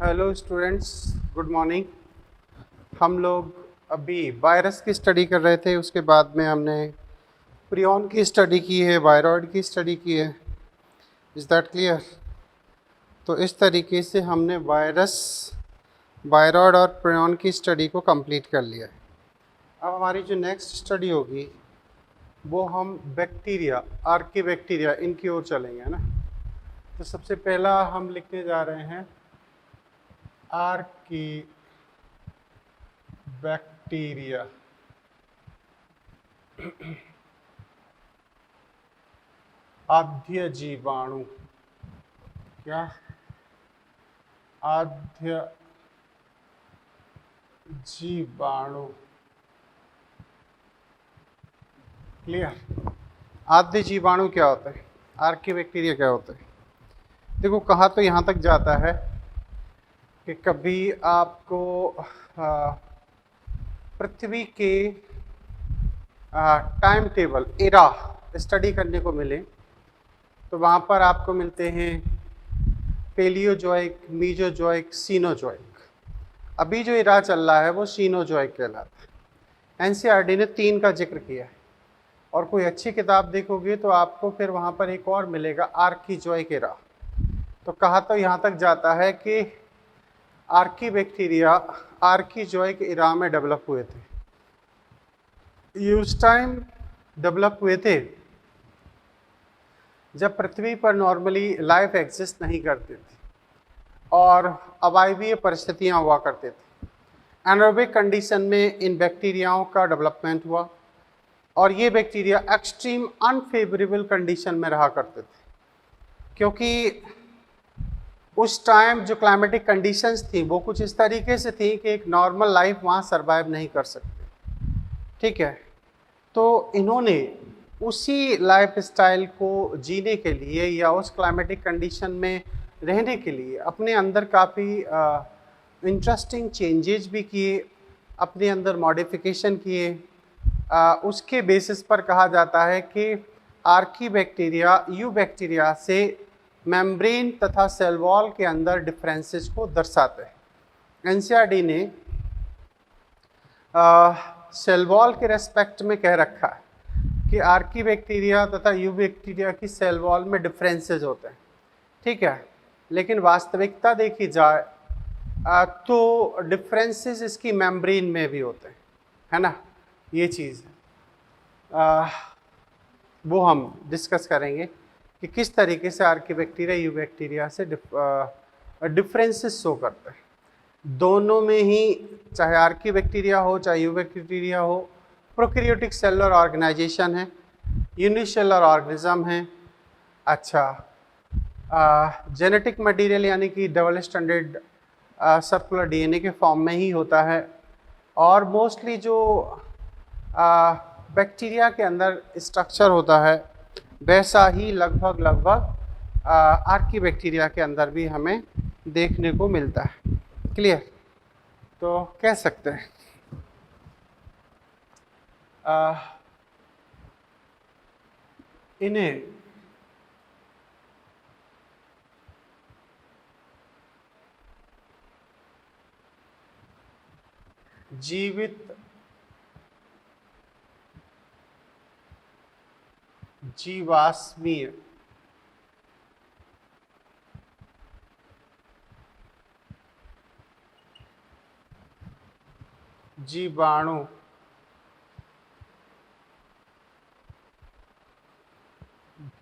Hello students, good morning. हम लोग अभी वायरस की स्टडी कर रहे थे, उसके बाद में हमने प्रियॉन की स्टडी की है, वायरॉइड की स्टडी की है। Is that clear? तो इस तरीके से हमने वायरस, वायरॉइड और प्रियॉन की स्टडी को कंप्लीट कर लिया है। अब हमारी जो नेक्स्ट स्टडी होगी वो हम बैक्टीरिया, आर्की बैक्टीरिया, इनकी ओर चलेंगे, है ना। तो सबसे पहला हम लिखने जा रहे हैं आर्की बैक्टीरिया। आद्य जीवाणु, क्या आद्य जीवाणु, क्लियर। आद्य जीवाणु क्या होता है, आर्की बैक्टीरिया क्या होता है? देखो, कहा तो यहाँ तक जाता है कि कभी आपको पृथ्वी के टाइम टेबल, एरा स्टडी करने को मिले तो वहाँ पर आपको मिलते हैं पेलियोजोइक, मीजोजोइक, सीनोजोइक। अभी जो एरा चल रहा है वो सीनोजोइक कहलाता है। एनसीईआरटी ने 3 का जिक्र किया है, और कोई अच्छी किताब देखोगे तो आपको फिर वहाँ पर एक और मिलेगा, आर्कीजोइक एरा। तो कहा तो यहाँ तक जाता है कि आर्की बैक्टीरिया आर्कीजोइक एरा में डेवलप हुए थे। ये उस टाइम डेवलप हुए थे जब पृथ्वी पर नॉर्मली लाइफ एग्जिस्ट नहीं करती थी और अवायवीय परिस्थितियां हुआ करते थे। एनारोबिक कंडीशन में इन बैक्टीरियाओं का डेवलपमेंट हुआ और ये बैक्टीरिया एक्सट्रीम अनफेवरेबल कंडीशन में रहा करते थे, क्योंकि उस टाइम जो क्लाइमेटिक कंडीशंस थी वो कुछ इस तरीके से थी कि एक नॉर्मल लाइफ वहाँ सर्वाइव नहीं कर सकते। ठीक है, तो इन्होंने उसी लाइफ स्टाइल को जीने के लिए या उस क्लाइमेटिक कंडीशन में रहने के लिए अपने अंदर काफ़ी इंटरेस्टिंग चेंजेस भी किए, अपने अंदर मॉडिफिकेशन किए। उसके बेसिस पर कहा जाता है कि आर्की बैक्टीरिया यू बैक्टीरिया से मेम्ब्रेन तथा सेल वॉल के अंदर डिफरेंसेस को दर्शाते हैं। एनसीईआरटी ने सेल वॉल के रेस्पेक्ट में कह रखा है कि आर्की बैक्टीरिया तथा यू बैक्टीरिया की सेल वॉल में डिफरेंसेस होते हैं। ठीक है, लेकिन वास्तविकता देखी जाए तो डिफरेंसेस इसकी मेम्ब्रेन में भी होते हैं, है ना। ये चीज़ वो हम डिस्कस करेंगे कि किस तरीके से आर्की बैक्टीरिया यू बैक्टीरिया से डिफरेंसेस शो करते हैं। दोनों में ही, चाहे आर्की बैक्टीरिया हो चाहे यू बैक्टीरिया हो, प्रोकैरियोटिक सेलुलर ऑर्गेनाइजेशन है, यूनिसेलुलर ऑर्गेनिज्म है। अच्छा, जेनेटिक मटेरियल यानी कि डबल स्टैंडर्ड सर्कुलर डीएनए के फॉर्म में ही होता है, और मोस्टली जो बैक्टीरिया के अंदर स्ट्रक्चर होता है वैसा ही लगभग आर्की बैक्टीरिया के अंदर भी हमें देखने को मिलता है। क्लियर? तो कह सकते हैं इन्हें जीवित जीवाश्मीय जीवाणु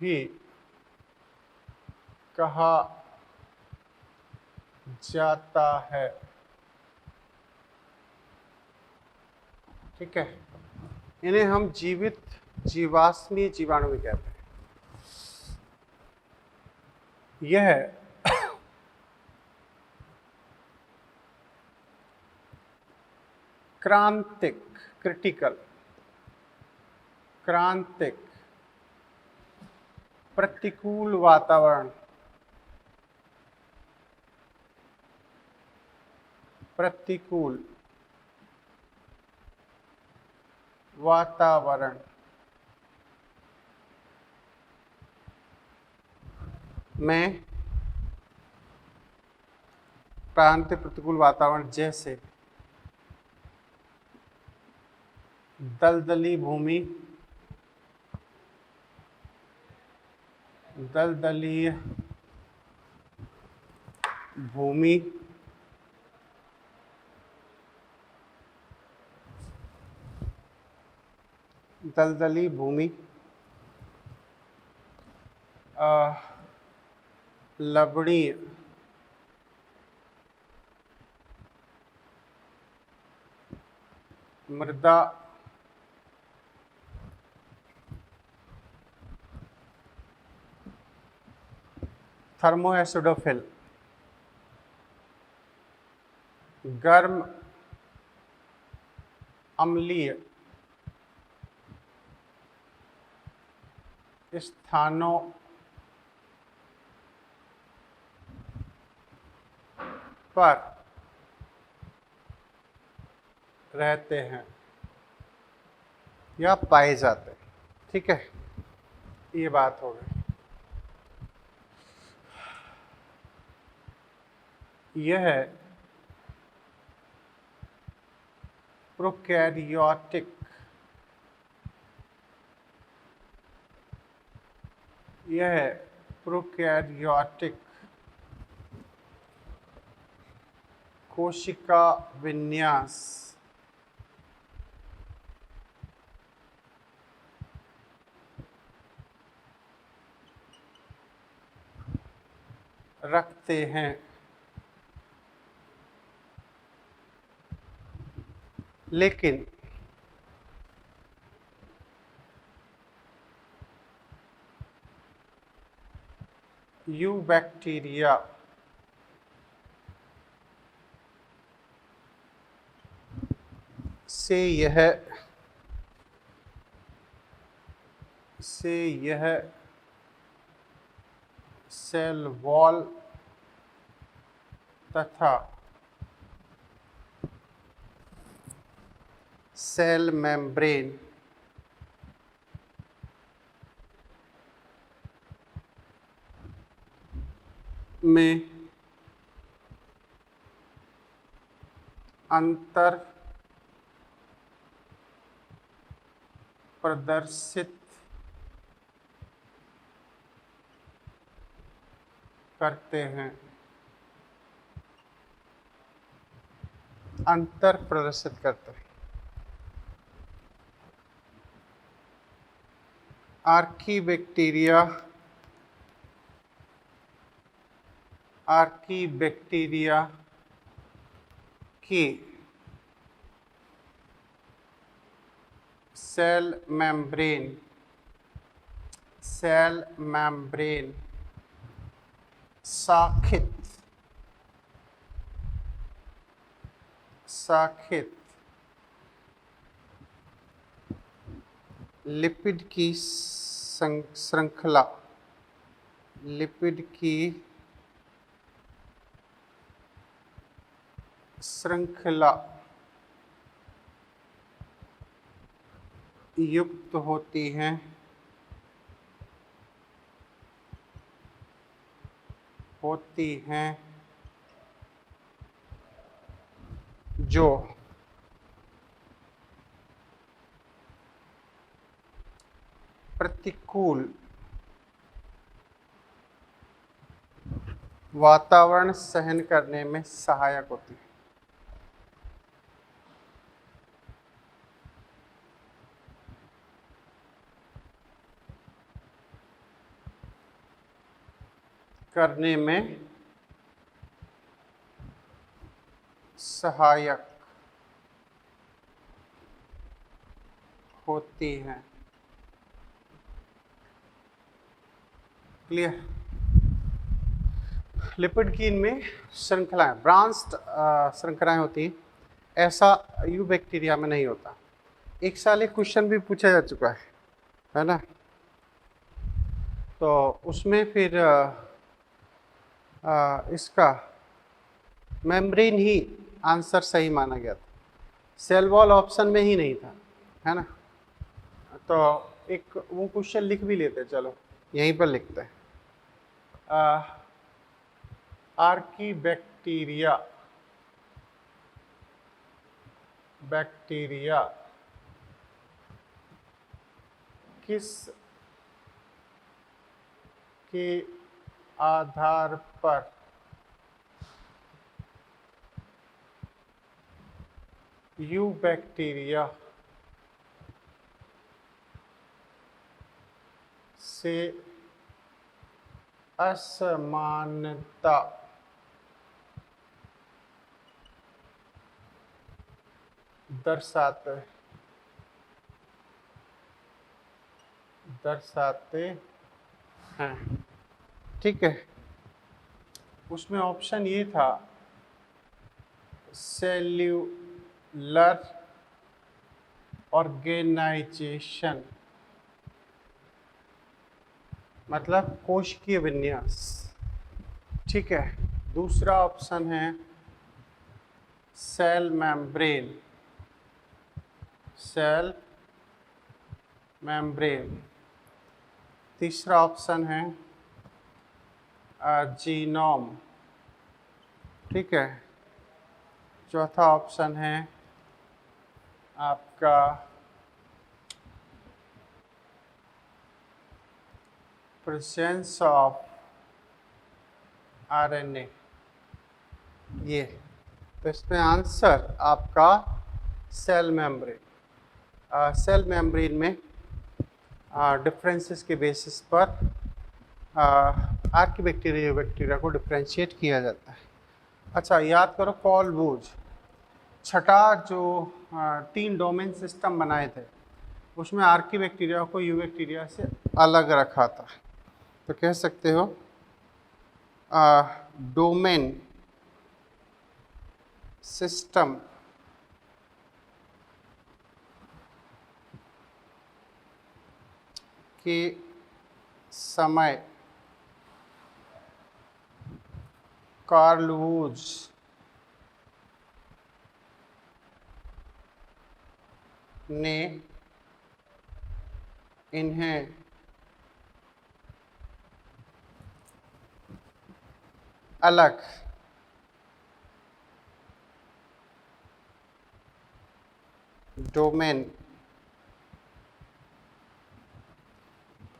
भी कहा जाता है। ठीक है, इन्हें हम जीवित जीवाश्मीय जीवाणु भी कहते हैं। यह क्रांतिक, क्रिटिकल, क्रांतिक प्रतिकूल वातावरण, प्रतिकूल वातावरण में प्रांत प्रतिकूल वातावरण जैसे दलदली भूमि, दलदलीय भूमि, दलदली भूमि, लवणीय मृदा, थर्मोएसिडोफिल, गर्म अम्लीय स्थानों पर रहते हैं या पाए जाते हैं। ठीक है, ये बात हो गई। यह प्रोकैरियोटिक कोशिका विन्यास रखते हैं, लेकिन यूबैक्टीरिया से यह सेल वॉल तथा सेल मेम्ब्रेन में अंतर प्रदर्शित करते हैं, अंतर प्रदर्शित करते हैं। आर्कीबैक्टीरिया की सेल मेम्ब्रेन शाखित लिपिड की श्रृंखला युक्त होती हैं, जो प्रतिकूल वातावरण सहन करने में सहायक होती है। करने में सहायक होती हैं। क्लियर? लिपिड की इनमें श्रृंखलाएं, ब्रांच्ड श्रृंखलाएं होती हैं, ऐसा यूबैक्टीरिया में नहीं होता। एक साल एक क्वेश्चन भी पूछा जा चुका है ना, तो उसमें फिर इसका मेम्ब्रेन ही आंसर सही माना गया था, सेल वॉल ऑप्शन में ही नहीं था, है ना। तो एक वो क्वेश्चन लिख भी लेते, चलो यहीं पर लिखते हैं। आर्कीबैक्टीरिया बैक्टीरिया किस के आधार पर यू बैक्टीरिया से असमानता दर्शाते हैं। ठीक है, उसमें ऑप्शन ये था सेल्यूलर ऑर्गेनाइजेशन, मतलब कोशिकीय विन्यास। ठीक है, दूसरा ऑप्शन है सेल मेम्ब्रेन, सेल मेम्ब्रेन। तीसरा ऑप्शन है जीनोम। ठीक है, चौथा ऑप्शन है आपका प्रेजेंस ऑफ आरएनए। ये तो इसमें आंसर आपका सेल मेम्ब्रेन। सेल मेम्ब्रेन में डिफरेंसेस के बेसिस पर बैक्टीरिया को डिफ्रेंशिएट किया जाता है। अच्छा, याद करो कॉलबूज छठा जो 3 डोमेन सिस्टम बनाए थे, उसमें आर्की बैक्टीरिया को यू बैक्टीरिया से अलग रखा था। तो कह सकते हो डोमेन सिस्टम के समय कार्ल वूज ने इन्हें अलग डोमेन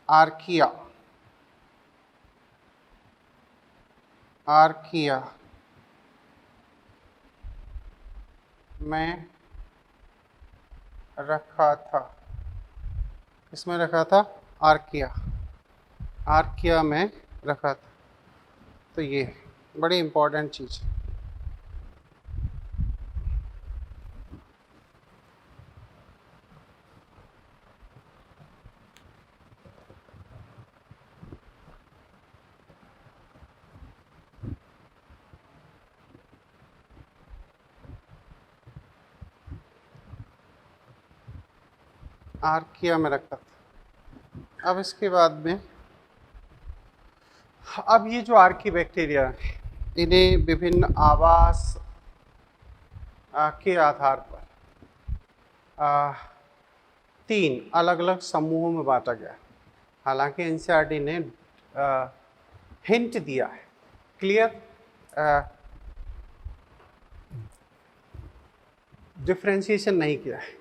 आर्किया में रखा था। किसमें रखा था? आर्किया में रखा था। तो ये बड़ी इम्पोर्टेंट चीज़ है। आर्किया में रखा था। अब इसके बाद में अब ये जो आर्की बैक्टीरिया है, इन्हें विभिन्न आवास के आधार पर 3 अलग अलग समूहों में बांटा गया। हालांकि एनसीईआरटी ने हिंट दिया है, क्लियर डिफ्रेंशिएशन नहीं किया है।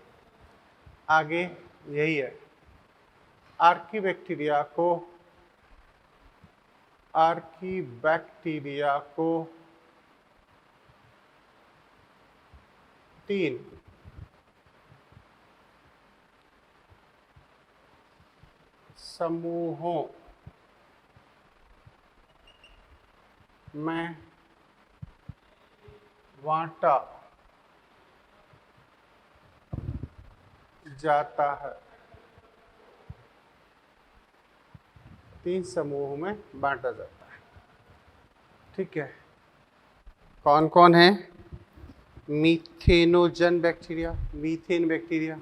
आगे यही है, आर्की बैक्टीरिया को 3 समूहों में बांटा जाता है। 3 समूहों में बांटा जाता है। ठीक है, कौन कौन है? मीथेनोजन बैक्टीरिया, मीथेन बैक्टीरिया।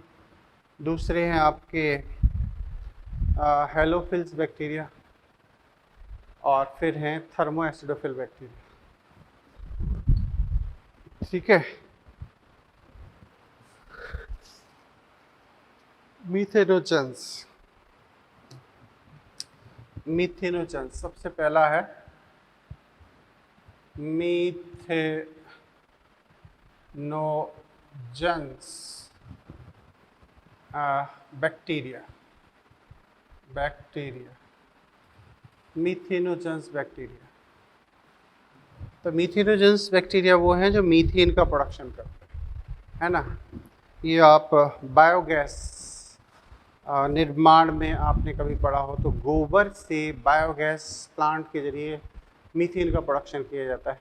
दूसरे हैं आपके हेलोफिल्स बैक्टीरिया, और फिर हैं थर्मोएसिडोफिल बैक्टीरिया। ठीक है, मीथेनोजन सबसे पहला है मीथेनोजन जन्स बैक्टीरिया, मीथेनोजेंस बैक्टीरिया। तो मीथेनोजेंस बैक्टीरिया वो हैं जो मीथेन का प्रोडक्शन करते हैं, है ना। ये आप बायोगैस निर्माण में आपने कभी पढ़ा हो तो गोबर से बायोगैस प्लांट के जरिए मीथेन का प्रोडक्शन किया जाता है।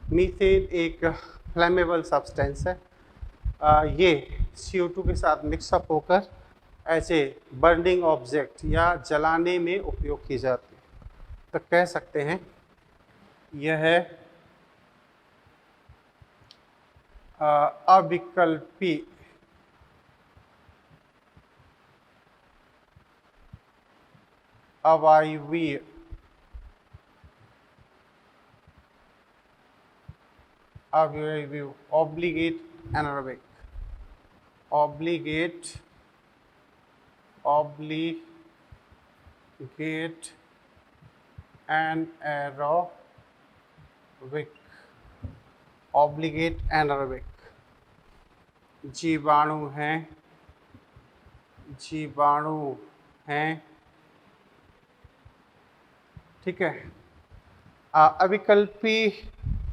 मीथेन एक फ्लेमेबल सब्सटेंस है। ये CO2 के साथ मिक्सअप होकर ऐसे बर्निंग ऑब्जेक्ट या जलाने में उपयोग की जाती है। तो कह सकते हैं यह है अविकल्पी अवायवीय ऑब्लिगेट एनारोबिक, ऑब्लिगेट एनारोबिक जीवाणु हैं, ठीक है। अविकल्पी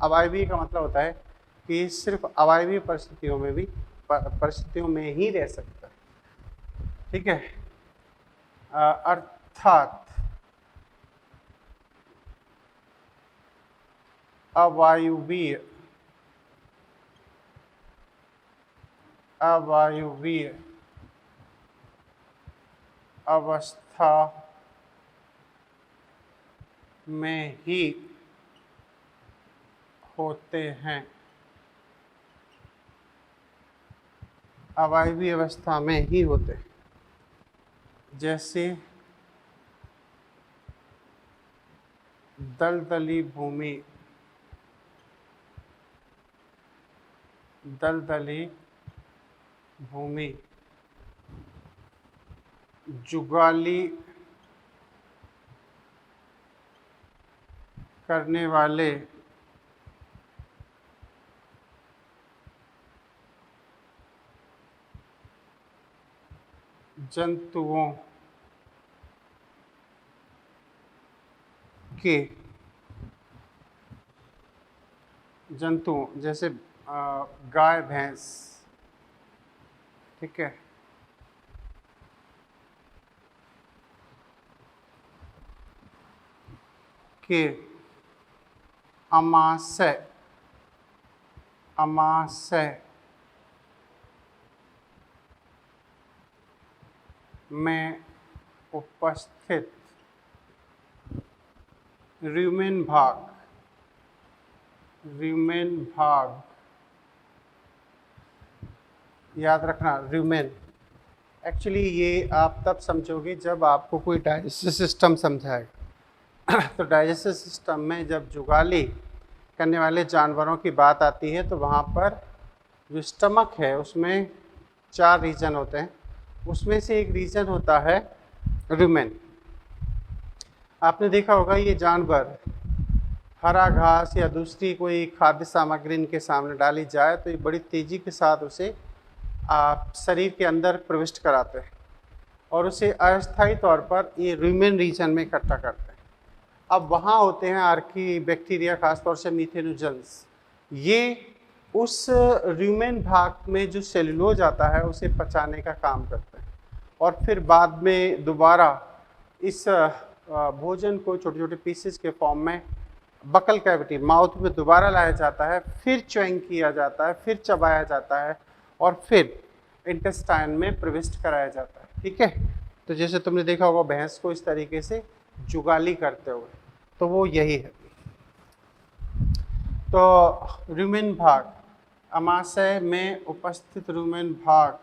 अवायवीय का मतलब होता है कि सिर्फ अवायवीय परिस्थितियों में ही रह सकता है, ठीक है। अर्थात अवायवीय अवस्था में ही होते हैं, अवायवीय अवस्था में ही होते हैं। जैसे दलदली भूमि, जुगाली करने वाले जंतुओं जैसे गाय भैंस, ठीक है, के अमाशय में उपस्थित रुमेन भाग याद रखना। रुमेन एक्चुअली ये आप तब समझोगे जब आपको कोई डाइजेस्टिव सिस्टम समझाएगा। तो डाइजेस्टिव सिस्टम में जब जुगाली करने वाले जानवरों की बात आती है तो वहाँ पर जो स्टमक है उसमें 4 रीजन होते हैं, उसमें से एक रीजन होता है रुमेन। आपने देखा होगा ये जानवर हरा घास या दूसरी कोई खाद्य सामग्री इनके सामने डाली जाए तो ये बड़ी तेज़ी के साथ उसे शरीर के अंदर प्रविष्ट कराते हैं और उसे अस्थायी तौर पर ये रुमेन रीजन में इकट्ठा करते हैं। अब वहाँ होते हैं आर्की बैक्टीरिया, खासतौर से मीथेनोजेंस। ये उस रुमेन भाग में जो सेलुलोज आता है उसे पचाने का काम करते हैं और फिर बाद में दोबारा इस भोजन को छोटे छोटे पीसेस के फॉर्म में बकल कैविटी, माउथ में दोबारा लाया जाता है, फिर च्युइंग किया जाता है, फिर चबाया जाता है और फिर इंटेस्टाइन में प्रविष्ट कराया जाता है, ठीक है। तो जैसे तुमने देखा होगा भैंस को इस तरीके से जुगाली करते हुए, तो वो यही है। तो रुमेन भाग, अमाशय में उपस्थित रुमेन भाग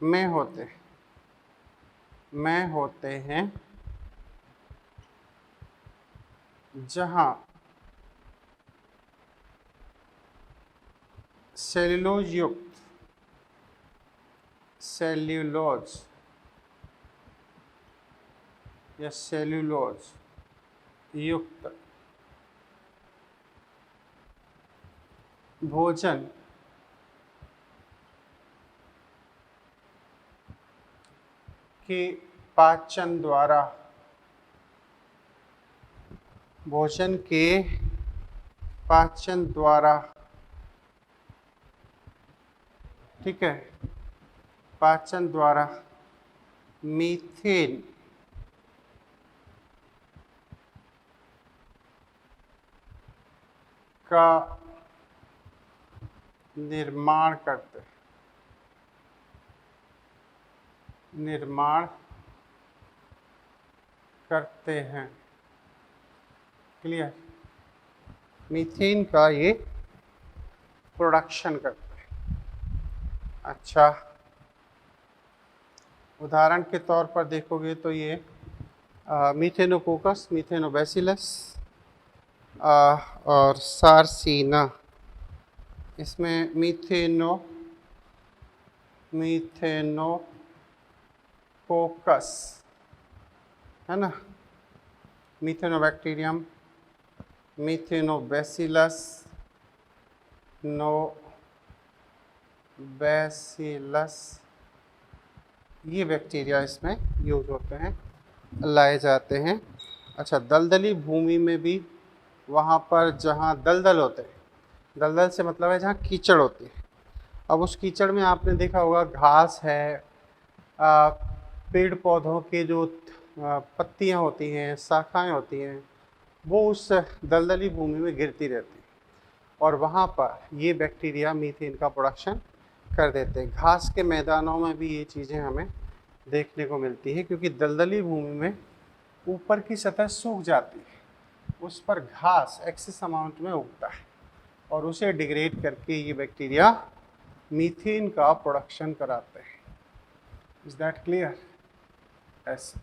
में होते हैं जहां सेल्यूलोज युक्त या सेल्यूलोज युक्त भोजन के पाचन द्वारा, भोजन के पाचन द्वारा, ठीक है, पाचन द्वारा मीथेन का निर्माण करते हैं। क्लियर? मीथेन का ये प्रोडक्शन करते हैं। अच्छा, उदाहरण के तौर पर देखोगे तो ये मीथेनोकोकस, मीथेनोबैसिलस और सार्सिना, इसमें मीथेनोकोकस है ना, मीथेनोबैक्टीरियम, मीथेनोबैसिलस, ये बैक्टीरिया इसमें यूज होते हैं, लाए जाते हैं। अच्छा, दलदली भूमि में भी, वहाँ पर जहाँ दलदल होते हैं, दलदल से मतलब है जहाँ कीचड़ होती है। अब उस कीचड़ में आपने देखा होगा घास है, पेड़ पौधों के जो पत्तियाँ होती हैं, शाखाएँ होती हैं, वो उस दलदली भूमि में गिरती रहती हैं और वहाँ पर ये बैक्टीरिया मीथेन का प्रोडक्शन कर देते हैं। घास के मैदानों में भी ये चीज़ें हमें देखने को मिलती है, क्योंकि दलदली भूमि में ऊपर की सतह सूख जाती है, उस पर घास एक्सेस अमाउंट में उगता है और उसे डिग्रेड करके ये बैक्टीरिया मीथेन का प्रोडक्शन कराते हैं। Is that clear? ऐसे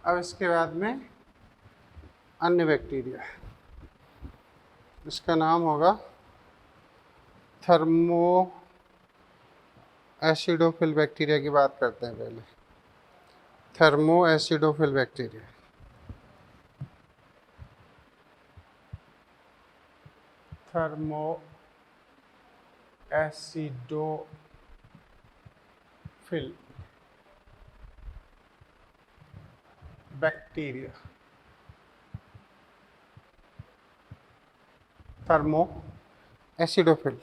अब इसके बाद में अन्य बैक्टीरिया, इसका नाम होगा थर्मो एसिडोफिल बैक्टीरिया की बात करते हैं पहले। Thermo acidophil bacteria, thermo acidophil bacteria, thermo acidophil.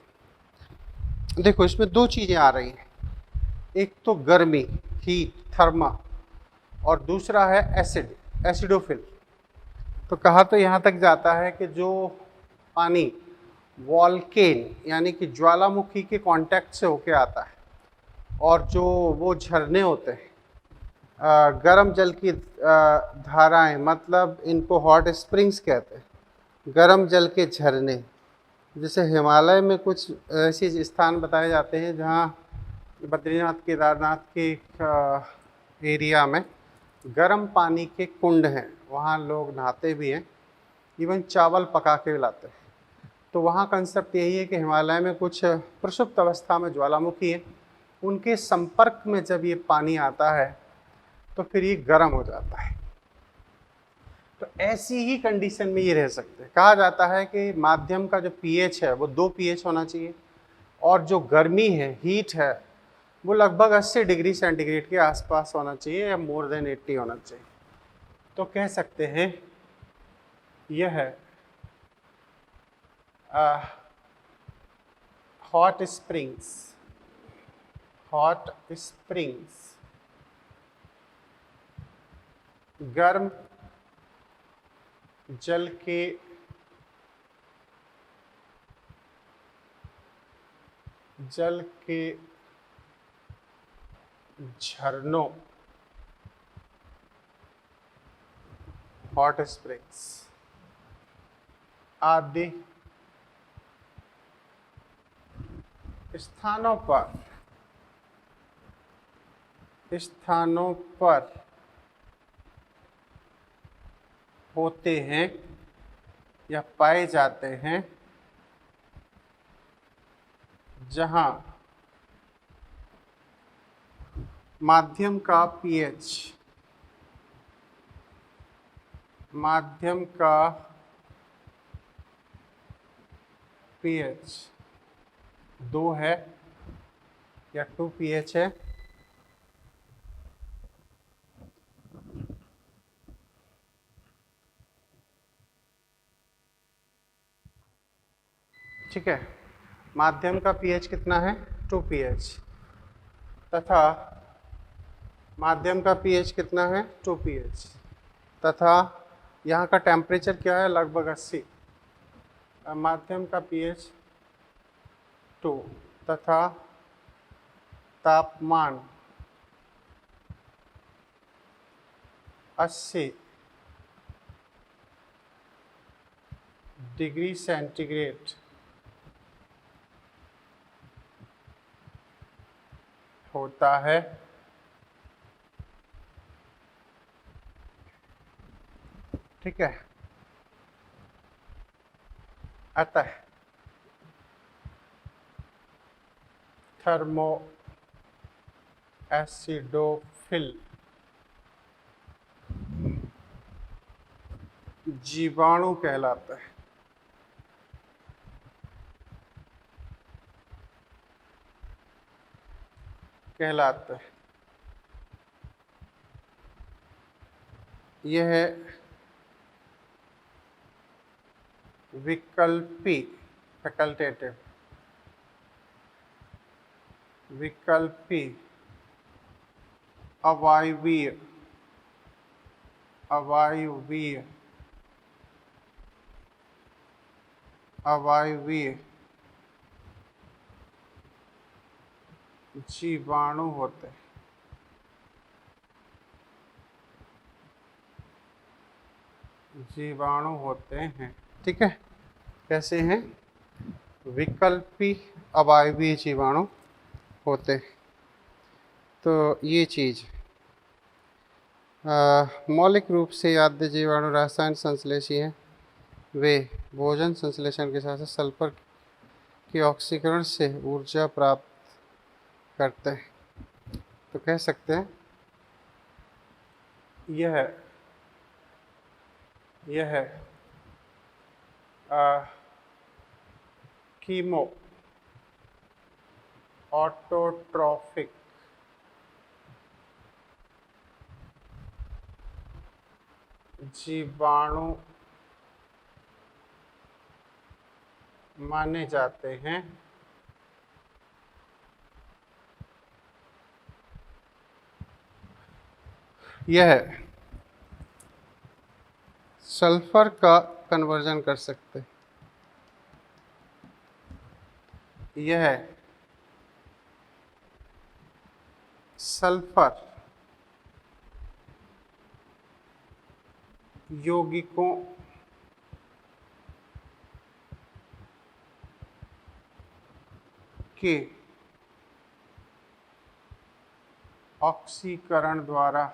देखो, इसमें दो चीज़ें आ रही हैं, एक तो गर्मी, हीट, थर्मा, और दूसरा है एसिड, एसिडोफिल। तो कहा तो यहाँ तक जाता है कि जो पानी वॉल्केन यानी कि ज्वालामुखी के कांटेक्ट से होके आता है और जो वो झरने होते हैं, गर्म जल की धाराएं, मतलब इनको हॉट स्प्रिंग्स कहते हैं, गर्म जल के झरने, जैसे हिमालय में कुछ ऐसे स्थान बताए जाते हैं जहाँ बद्रीनाथ केदारनाथ के एरिया में गर्म पानी के कुंड हैं, वहाँ लोग नहाते भी हैं, इवन चावल पका के लाते हैं। तो वहाँ कंसेप्ट यही है कि हिमालय में कुछ प्रसुप्त अवस्था में ज्वालामुखी है, उनके संपर्क में जब ये पानी आता है तो फिर ये गर्म हो जाता है। तो ऐसी ही कंडीशन में ये रह सकते हैं। कहा जाता है कि माध्यम का जो पीएच है वो 2 पीएच होना चाहिए और जो गर्मी है, हीट है, वो लगभग 80 डिग्री सेंटीग्रेड के आसपास होना चाहिए या मोर देन 80 होना चाहिए। तो कह सकते हैं यह है हॉट स्प्रिंग्स, हॉट स्प्रिंग्स, गर्म जल के जल के झरनों, हॉट स्प्रिंग्स आदि स्थानों पर होते हैं या पाए जाते हैं जहां माध्यम का पीएच 2 है या 2 pH है, ठीक है। माध्यम का pH कितना है? 2 pH। तथा माध्यम का pH कितना है? 2 pH। तथा यहाँ का टेम्परेचर क्या है? लगभग 80। माध्यम का pH 2 तथा तापमान 80 डिग्री सेंटीग्रेड होता है। ठीक है। अतः थर्मो एसिडोफिल जीवाणु कहलाता है। यह विकल्पी फैकल्टेटिव अवायवीय जीवाणु होते हैं। ठीक है। कैसे हैं? विकल्पी अवायवीय जीवाणु होते हैं। तो ये चीज मौलिक रूप से आद्य जीवाणु रसायन संश्लेषी हैं। वे भोजन संश्लेषण के साथ साथ सल्फर के ऑक्सीकरण से ऊर्जा प्राप्त करते हैं। तो कह सकते हैं यह कीमो ऑटोट्रॉफिक जीवाणु माने जाते हैं। यह सल्फर का कन्वर्जन कर सकते हैं। यह सल्फर यौगिकों के ऑक्सीकरण द्वारा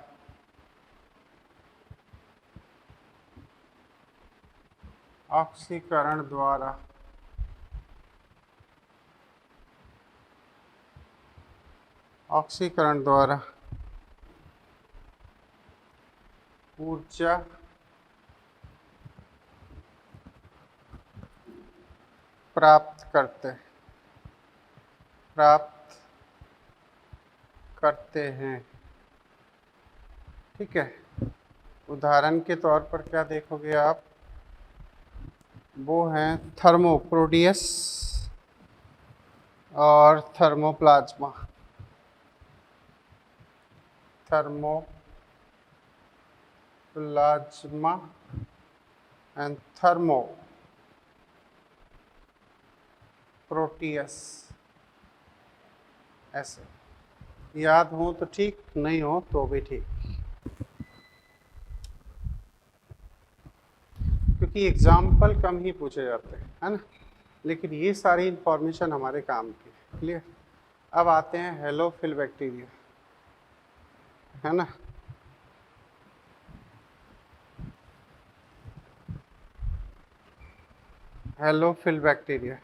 ऊर्जा प्राप्त करते हैं। ठीक है। उदाहरण के तौर पर क्या देखोगे आप? वो हैं थर्मोप्रोडियस और थर्मोप्लाज्मा। एंड थर्मोप्रोटियस। ऐसे याद हो तो ठीक, नहीं हो तो भी ठीक, क्योंकि एग्जाम्पल कम ही पूछे जाते हैं, है ना, लेकिन ये सारी इंफॉर्मेशन हमारे काम की है। क्लियर। अब आते हैं हेलोफिल बैक्टीरिया, है ना। हेलोफिल बैक्टीरिया,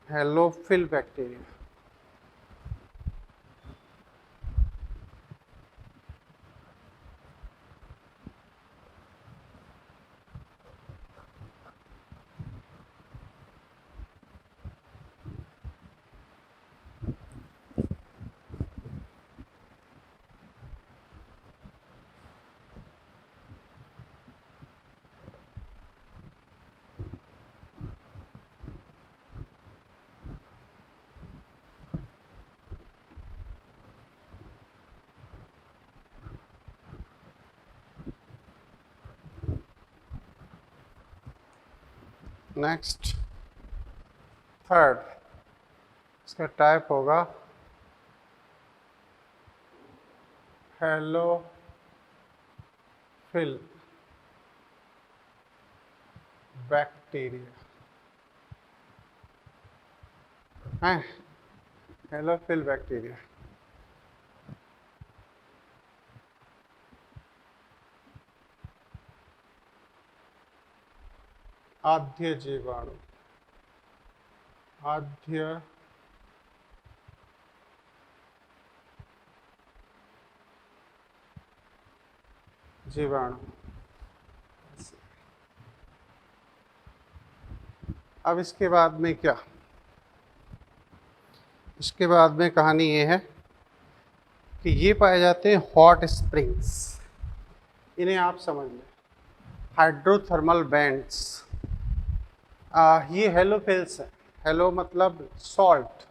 हेलोफिल बैक्टीरिया नेक्स्ट थर्ड, इसका टाइप होगा हेलोफिल बैक्टीरिया, है हेलोफिल बैक्टीरिया। आद्य जीवाणु, आद्य जीवाणु। अब इसके बाद में क्या, इसके बाद में कहानी ये है कि ये पाए जाते हैं हॉट स्प्रिंग्स, इन्हें आप समझ लें हाइड्रोथर्मल बैंड्स। ये हेलोफिल्स है, हेलो मतलब salt,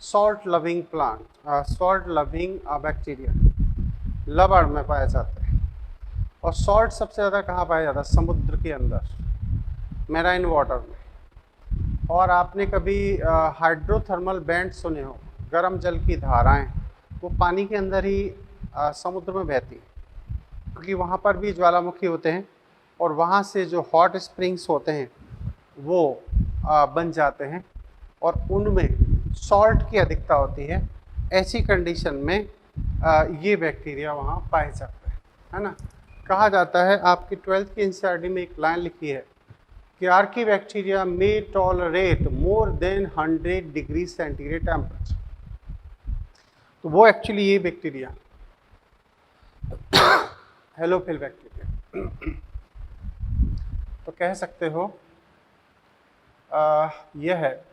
salt loving plant, salt loving bacteria लवण में पाए जाते हैं। और सॉल्ट सबसे ज़्यादा कहाँ पाया जाता है, समुद्र के अंदर, मैराइन वाटर में। और आपने कभी हाइड्रोथर्मल बैंड सुने हो, गर्म जल की धाराएं, वो पानी के अंदर ही समुद्र में बहती हैं, क्योंकि वहाँ पर भी ज्वालामुखी होते हैं और वहाँ से जो हॉट स्प्रिंग्स होते हैं वो बन जाते हैं और उनमें सॉल्ट की अधिकता होती है। ऐसी कंडीशन में ये बैक्टीरिया वहाँ पाए जाते हैं, है ना। कहा जाता है, आपकी 12th की एनसीईआरटी में एक लाइन लिखी है कि archaebacteria may tolerate more than 100 degree centigrade temperature. तो वो एक्चुअली ये बैक्टीरिया हेलोफिल बैक्टीरिया, तो कह सकते हो यह है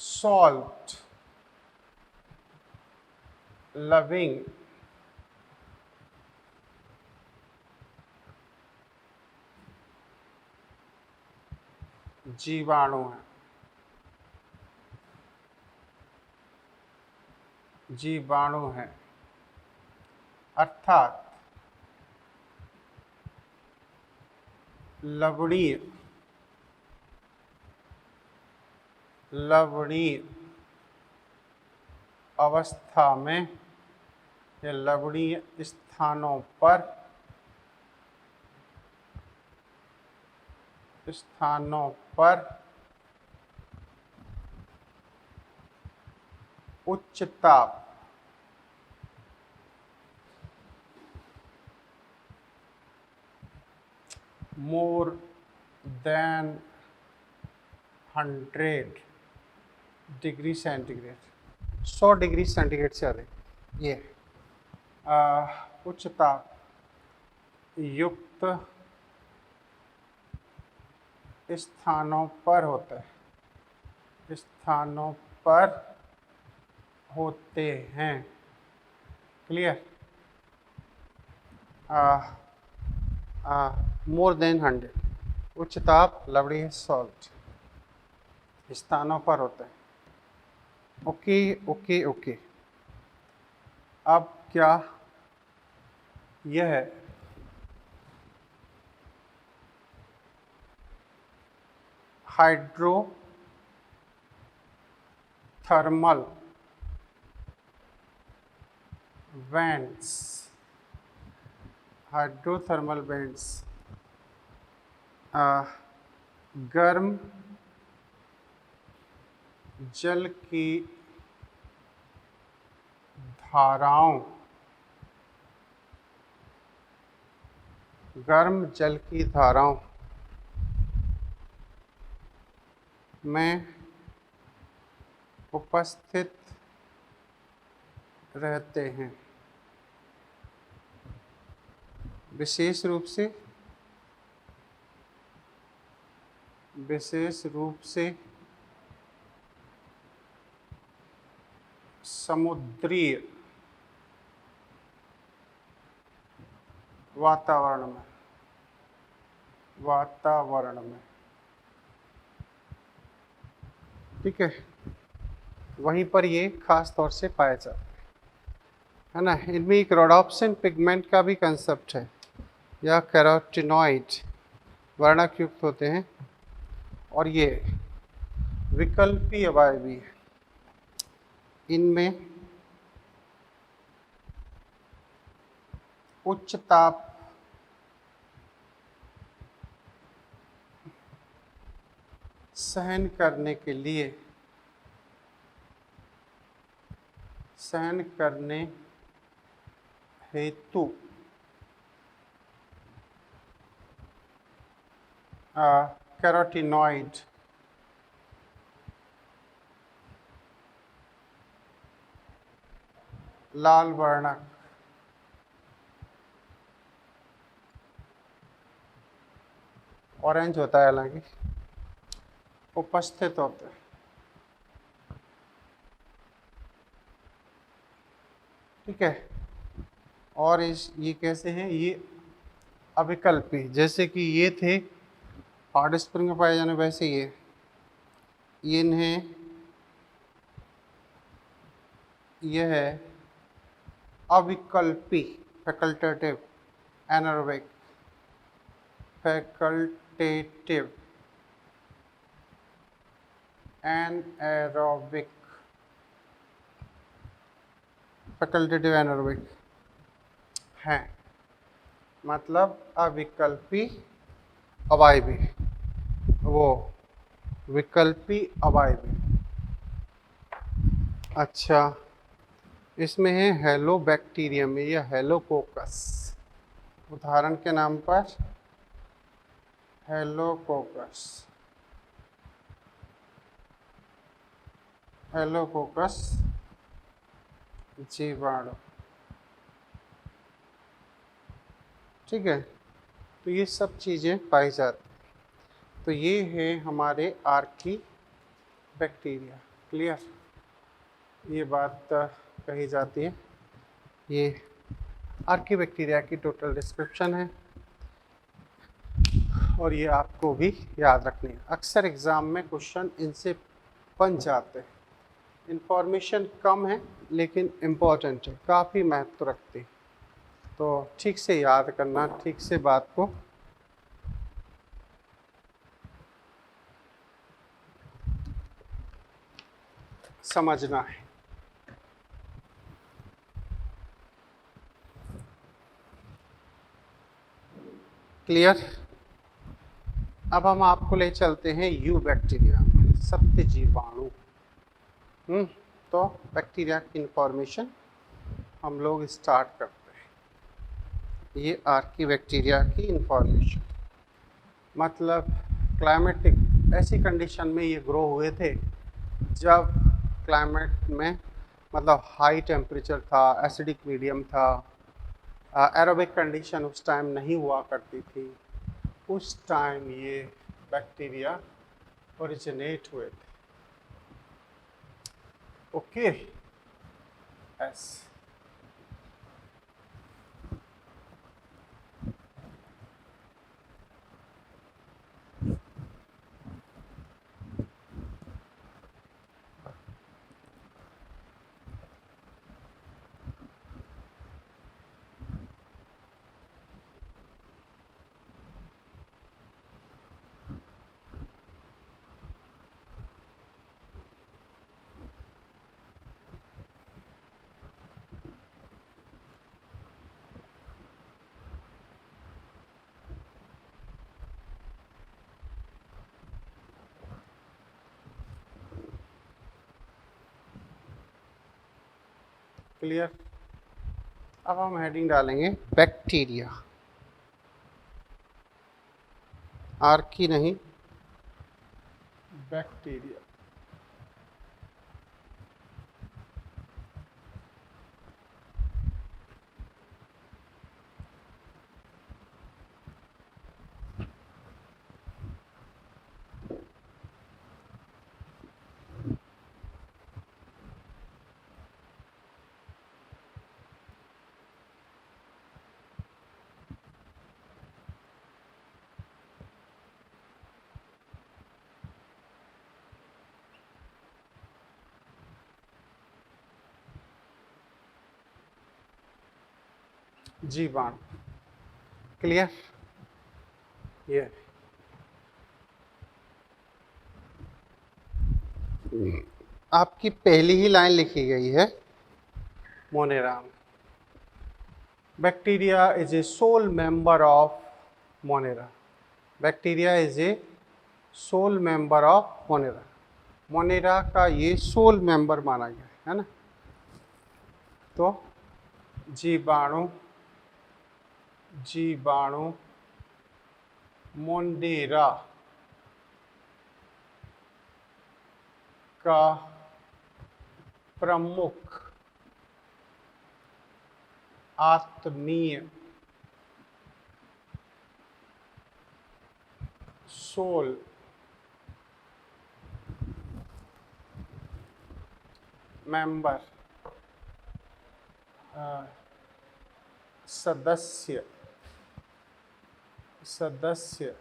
सॉल्ट लविंग जीवाणु है, जीवाणु है, अर्थात लवणीय, लवणीय अवस्था में या लवणीय स्थानों पर, स्थानों पर उच्च ताप, मोर than 100 degree centigrade, 100 degree centigrade से अधिक, ये उच्च ताप युक्त स्थानों पर होता है, स्थानों पर होते हैं। क्लियर। मोर देन 100, उच्च ताप लवणीय सॉल्ट स्थानों पर होते हैं। Okay okay okay. अब क्या यह हाइड्रोथर्मल वेंट्स, हाइड्रोथर्मल वेंट्स गर्म जल की धाराओं, गर्म जल की धाराओं में उपस्थित रहते हैं, विशेष रूप से समुद्रीय वातावरण में, ठीक है, वहीं पर ये खास तौर से पाया जाता है ना। इनमें एक रोडोप्सिन पिगमेंट का भी कंसेप्ट है, या कैरोटिनॉइड वर्णक युक्त होते हैं, और ये विकल्पी अवायवी है। इनमें उच्च ताप सहन करने हेतु कैरोटिनॉइड लाल वर्णक ऑरेंज होता है, हालांकि उपस्थित होते हैं, ठीक है। और ये कैसे हैं, ये अविकल्पी, जैसे कि ये थे हार्ड स्प्रिंग में पाए जाने, वैसे ये इन्हें यह है अविकल्पी फैकल्टेटिव एनारोबिक एनारोबिक हैं, मतलब अविकल्पी अवायवी, वो विकल्पी अवायवी। अच्छा, इसमें है हेलोबैक्टीरियम या हेलोकोकस, उदाहरण के नाम पर हेलोकोकस जीवाणु, ठीक है। तो ये सब चीज़ें पाई जाती, तो ये है हमारे आर्की बैक्टीरिया। क्लियर, ये बात कही जाती है। ये आर्की बैक्टीरिया की टोटल डिस्क्रिप्शन है, और ये आपको भी याद रखनी है। अक्सर एग्ज़ाम में क्वेश्चन इनसे बन जाते हैं। इंफॉर्मेशन कम है लेकिन इम्पोर्टेंट है, काफ़ी महत्व रखती है, तो ठीक से याद करना, ठीक से बात को समझना है। क्लियर। अब हम आपको ले चलते हैं यू बैक्टीरिया, सत्य जीवाणु। तो बैक्टीरिया की इंफॉर्मेशन हम लोग स्टार्ट करते हैं। ये आर्की बैक्टीरिया की इंफॉर्मेशन, मतलब क्लाइमेटिक ऐसी कंडीशन में ये ग्रो हुए थे जब क्लाइमेट में मतलब हाई टेम्परेचर था, एसिडिक मीडियम था, एरोबिक कंडीशन उस टाइम नहीं हुआ करती थी। उस टाइम ये बैक्टीरिया ओरिजिनेट हुए थे। Okay, S clear. अब हम हेडिंग डालेंगे बैक्टीरिया, आर्की नहीं, बैक्टीरिया। जीवाणु, क्लियर। ये आपकी पहली ही लाइन लिखी गई है Monera. Bacteria is a sole member of Monera. Bacteria is a sole member of Monera. Monera का ये सोल मेंबर माना गया है ना। तो जीवाणु, जीवाणु मोनेरा का प्रमुख आत्मीय सोल मेंबर सदस्य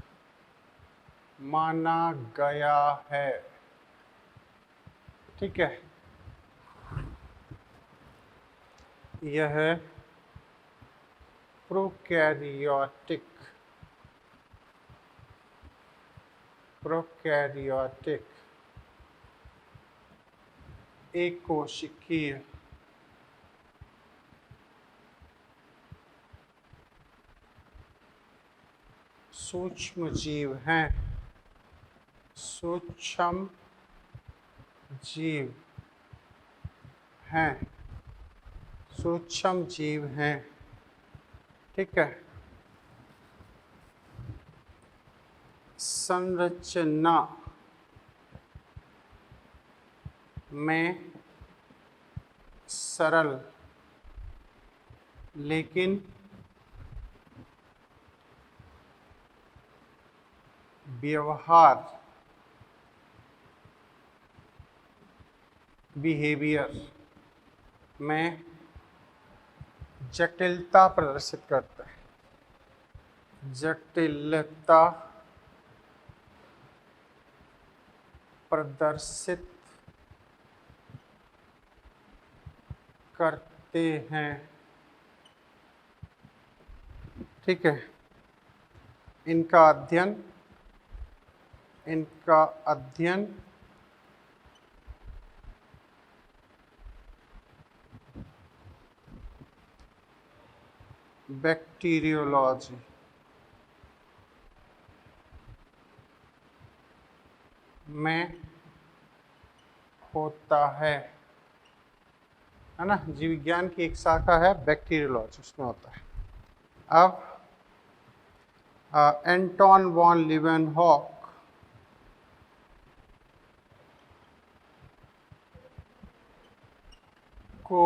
माना गया है। ठीक है, यह प्रोकैरियोटिक एक कोशिकीय सूक्ष्म जीव हैं, सूक्ष्म जीव हैं, सूक्ष्म जीव हैं। ठीक है, संरचना में सरल लेकिन व्यवहार बिहेवियर में जटिलता प्रदर्शित करता है, जटिलता प्रदर्शित करते हैं। ठीक है, इनका अध्ययन बैक्टीरियोलॉजी में होता है ना। जीव विज्ञान की एक शाखा है बैक्टीरियोलॉजी, उसमें होता है। अब एंटोन वॉन लीवेनहॉक को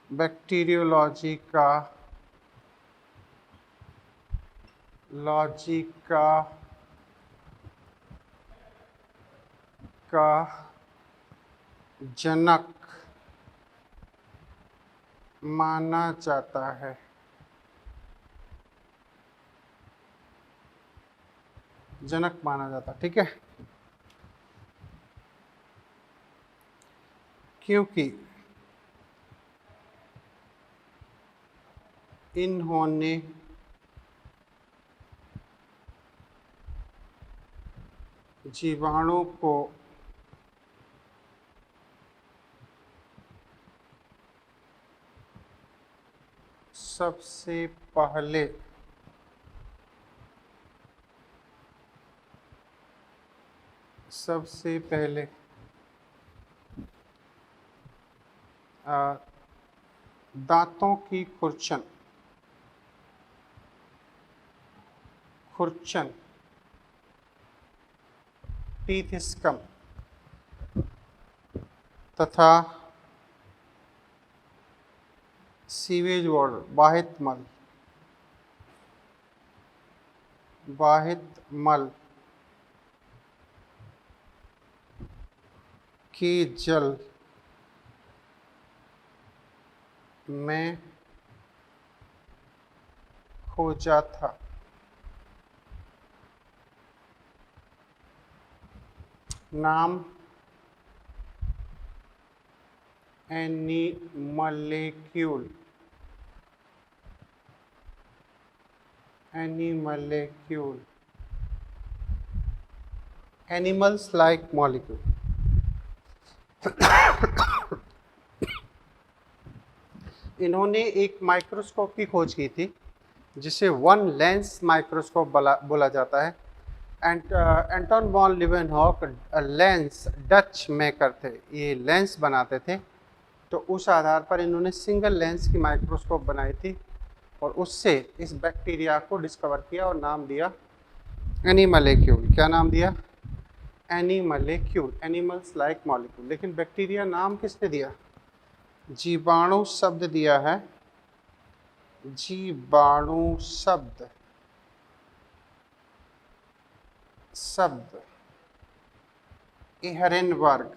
बैक्टीरियोलॉजी का जनक माना जाता है। जनक माना जाता, ठीक है, क्योंकि इन्होंने जीवाणु को सबसे पहले दांतों की खुरचन, खुरचन, टीथ स्कम तथा सीवेज वाटर, बाहित मल, बाहित मल के जल में खोजा था। नाम एनीमलेक्यूल, एनीमलेक्यूल, एनिमल्स लाइक मॉलिक्यूल। इन्होंने एक माइक्रोस्कोप की खोज की थी जिसे वन लेंस माइक्रोस्कोप बोला जाता है। Anton van Leeuwenhoek lens Dutch maker थे, ये लेंस बनाते थे। तो उस आधार पर इन्होंने सिंगल लेंस की माइक्रोस्कोप बनाई थी और उससे इस बैक्टीरिया को डिस्कवर किया और नाम दिया एनीमलेक्यूल। क्या नाम दिया? एनीमलेक्यूल, एनिमल्स लाइक मॉलिक्यूल। लेकिन बैक्टीरिया नाम किसने दिया? जीवाणु शब्द दिया है, जीवाणु शब्द, शब्द एहरेनबर्ग,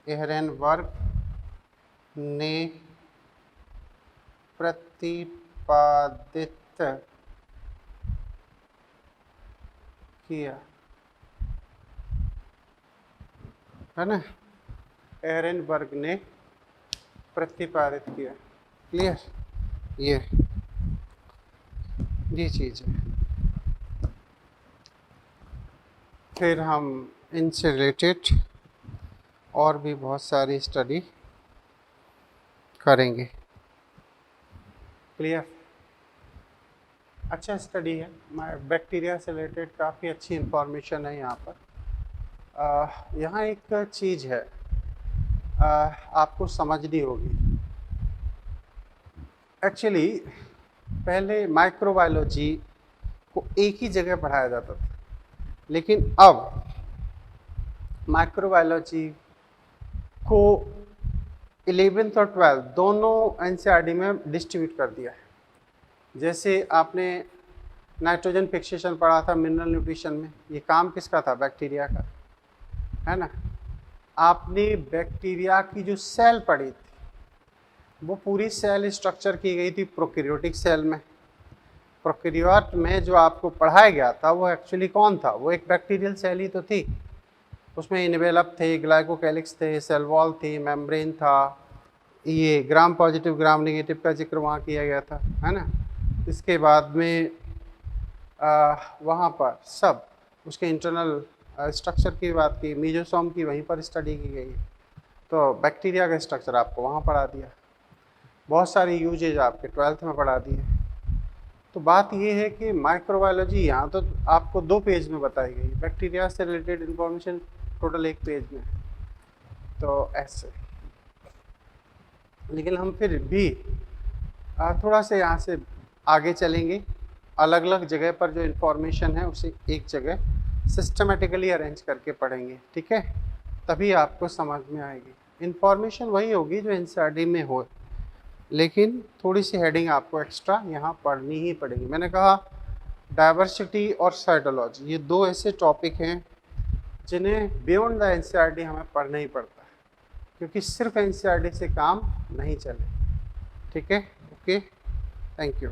एहरेनबर्ग ने प्रतिपादित किया, है ना? एहरेनबर्ग ने प्रतिपादित किया। क्लियर? ये चीज है। फिर हम इनसे रिलेटेड और भी बहुत सारी स्टडी करेंगे। क्लियर? अच्छा स्टडी है, बैक्टीरिया से रिलेटेड काफ़ी अच्छी इंफॉर्मेशन है यहाँ पर। यहाँ एक चीज़ है आपको समझनी होगी। एक्चुअली पहले माइक्रोबायोलॉजी को एक ही जगह पढ़ाया जाता था, लेकिन अब माइक्रोबायोलॉजी को 11th और 12th दोनों एनसीईआरटी में डिस्ट्रीब्यूट कर दिया है। जैसे आपने नाइट्रोजन फिक्सेशन पढ़ा था मिनरल न्यूट्रिशन में, ये काम किसका था? बैक्टीरिया का, है ना? आपने बैक्टीरिया की जो सेल पढ़ी थी वो पूरी सेल स्ट्रक्चर की गई थी प्रोकैरियोटिक सेल में। प्रोकैरियोट में जो आपको पढ़ाया गया था वो एक्चुअली कौन था? वो एक बैक्टीरियल सेल ही तो थी। उसमें इनवेलप थे, ग्लाइकोकैलिक्स थे, सेल वॉल थी, मेम्ब्रेन था, ये ग्राम पॉजिटिव ग्राम नेगेटिव का जिक्र वहाँ किया गया था, है ना? इसके बाद में वहाँ पर सब उसके इंटरनल स्ट्रक्चर की बात की, मीजोसोम की वहीं पर स्टडी की गई। तो बैक्टीरिया का स्ट्रक्चर आपको वहाँ पढ़ा दिया, बहुत सारी यूजेज आपके 12th में पढ़ा दिए। तो बात ये है कि माइक्रोबायोलॉजी यहाँ तो आपको 2 पेज में बताई गई, बैक्टीरिया से रिलेटेड इन्फॉर्मेशन टोटल 1 पेज में, तो ऐसे। लेकिन हम फिर भी थोड़ा से यहाँ से आगे चलेंगे, अलग अलग जगह पर जो इन्फॉर्मेशन है उसे एक जगह सिस्टमेटिकली अरेंज करके पढ़ेंगे, ठीक है? तभी आपको समझ में आएगी। इन्फॉर्मेशन वही होगी जो एनसीईआरटी में हो, लेकिन थोड़ी सी हेडिंग आपको एक्स्ट्रा यहाँ पढ़नी ही पड़ेगी। मैंने कहा डाइवर्सिटी और साइटोलॉजी, ये 2 ऐसे टॉपिक हैं जिन्हें बियॉन्ड द एनसीईआरटी हमें पढ़ना ही पड़ता है, क्योंकि सिर्फ एनसीईआरटी से काम नहीं चले। ठीक है? Okay, thank you.